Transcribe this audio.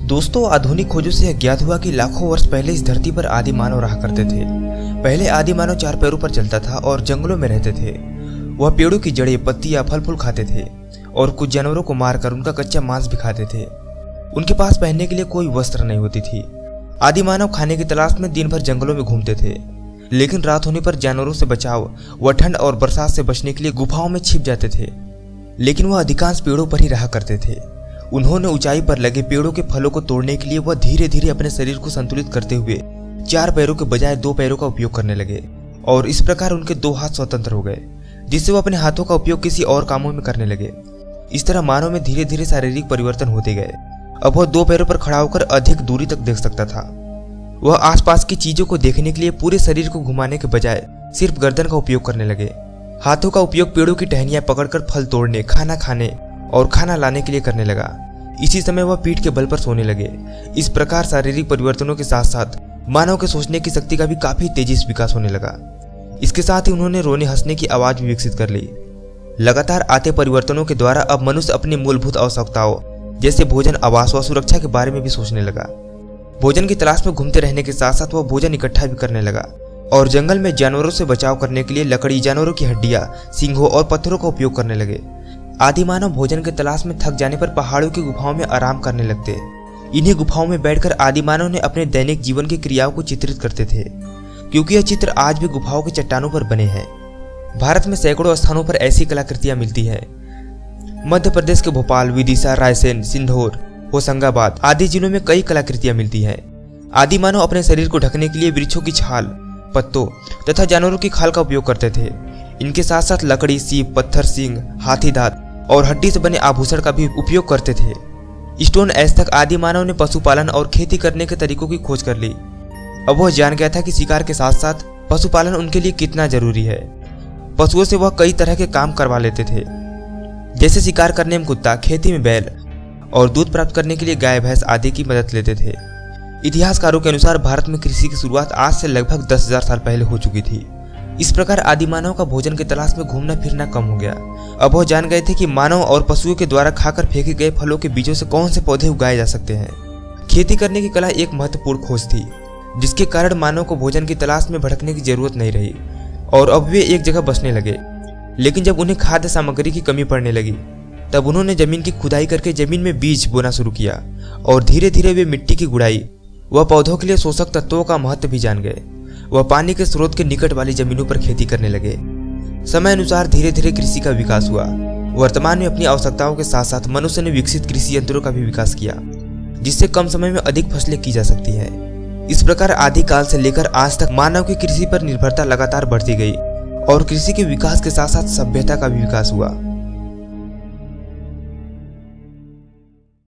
दोस्तों, आधुनिक खोजों से ज्ञात हुआ कि लाखों वर्ष पहले इस धरती पर आदि मानव रहा करते थे। पहले आदि मानव 4 पैरों पर चलता था और जंगलों में रहते थे। वह पेड़ों की जड़ें, पत्तियां, फल फूल खाते थे और कुछ जानवरों को मारकर उनका कच्चा मांस भी खाते थे। उनके पास पहनने के लिए कोई वस्त्र नहीं होती थी। आदि मानव खाने की तलाश में दिन भर जंगलों में घूमते थे, लेकिन रात होने पर जानवरों से बचाव व ठंड और बरसात से बचने के लिए गुफाओं में छिप जाते थे। लेकिन वह अधिकांश पेड़ों पर ही रहा करते थे। उन्होंने ऊंचाई पर लगे पेड़ों के फलों को तोड़ने के लिए वह धीरे धीरे अपने शरीर को संतुलित करते हुए 4 पैरों के बजाय 2 पैरों का उपयोग करने लगे और इस प्रकार उनके 2 हाथ स्वतंत्र हो गए, जिससे वह अपने हाथों का उपयोग किसी और कामों में करने लगे। इस तरह मानव में धीरे धीरे शारीरिक परिवर्तन होते गए। अब वह 2 पैरों पर खड़ा होकर अधिक दूरी तक देख सकता था। वह आसपास की चीजों को देखने के लिए पूरे शरीर को घुमाने के बजाय सिर्फ गर्दन का उपयोग करने लगे। हाथों का उपयोग पेड़ों की टहनियां पकड़कर फल तोड़ने, खाना खाने और खाना लाने के लिए करने लगा। इसी समय वह पीठ के बल पर सोने लगे। इस प्रकार शारीरिक परिवर्तनों के साथ साथ मानव के सोचने की शक्ति का भी काफी तेजी से विकास होने लगा। इसके साथ ही उन्होंने रोने हंसने की आवाज भी विकसित कर ली। लगातार आते परिवर्तनों के द्वारा अब मनुष्य अपनी मूलभूत आवश्यकताओं जैसे भोजन, आवास व सुरक्षा के बारे में भी सोचने लगा। भोजन की तलाश में घूमते रहने के साथ साथ वह भोजन इकट्ठा भी करने लगा और जंगल में जानवरों से बचाव करने के लिए लकड़ी, जानवरों की हड्डियां, सींगों और पत्थरों का उपयोग करने लगे। आदि मानव भोजन की तलाश में थक जाने पर पहाड़ों की गुफाओं में आराम करने लगते। इन्हीं गुफाओं में बैठकर आदि मानव ने अपने दैनिक जीवन की क्रियाओं को चित्रित करते थे, क्योंकि यह चित्र आज भी गुफाओं की चट्टानों पर बने हैं। भारत में सैकड़ों स्थानों पर ऐसी कलाकृतियां मिलती है। मध्य प्रदेश के भोपाल, विदिशा, रायसेन, सिंधौर, होशंगाबाद आदि जिलों में कई कलाकृतियां मिलती हैं। आदि मानव अपने शरीर को ढकने के लिए वृक्षों की छाल, पत्तों तथा जानवरों की खाल का उपयोग करते थे। इनके साथ साथ लकड़ी, सीप, पत्थर, सींग, हाथी दांत और हड्डी से बने आभूषण का भी उपयोग करते थे। स्टोन एज तक आदि मानव ने पशुपालन और खेती करने के तरीकों की खोज कर ली। अब वह जान गया था कि शिकार के साथ साथ पशुपालन उनके लिए कितना जरूरी है। पशुओं से वह कई तरह के काम करवा लेते थे, जैसे शिकार करने में कुत्ता, खेती में बैल और दूध प्राप्त करने के लिए गाय, भैंस आदि की मदद लेते थे। इतिहासकारों के अनुसार भारत में कृषि की शुरुआत आज से लगभग 10,000 साल पहले हो चुकी थी। इस प्रकार आदि मानव का भोजन की तलाश में घूमना फिरना कम हो गया। अब वह जान गए थे कि मानव और पशुओं के द्वारा खाकर फेंके गए फलों के बीजों से कौन से पौधे उगाए जा सकते हैं। खेती करने की कला एक महत्वपूर्ण खोज थी, जिसके कारण मानव को भोजन की तलाश में भटकने की जरूरत नहीं रही और अब वे एक जगह बसने लगे। लेकिन जब उन्हें खाद्य सामग्री की कमी पड़ने लगी, तब उन्होंने जमीन की खुदाई करके जमीन में बीज बोना शुरू किया और धीरे धीरे वे मिट्टी की गुड़ाई व पौधों के लिए पोषक तत्वों का महत्व भी जान गए। वह पानी के स्रोत के निकट वाली जमीनों पर खेती करने लगे। समय अनुसार धीरे धीरे कृषि का विकास हुआ। वर्तमान में अपनी आवश्यकताओं के साथ साथ मनुष्य ने विकसित कृषि यंत्रों का भी विकास किया, जिससे कम समय में अधिक फसलें की जा सकती हैं। इस प्रकार आदिकाल से लेकर आज तक मानव की कृषि पर निर्भरता लगातार बढ़ती गई और कृषि के विकास के साथ साथ सभ्यता का भी विकास हुआ।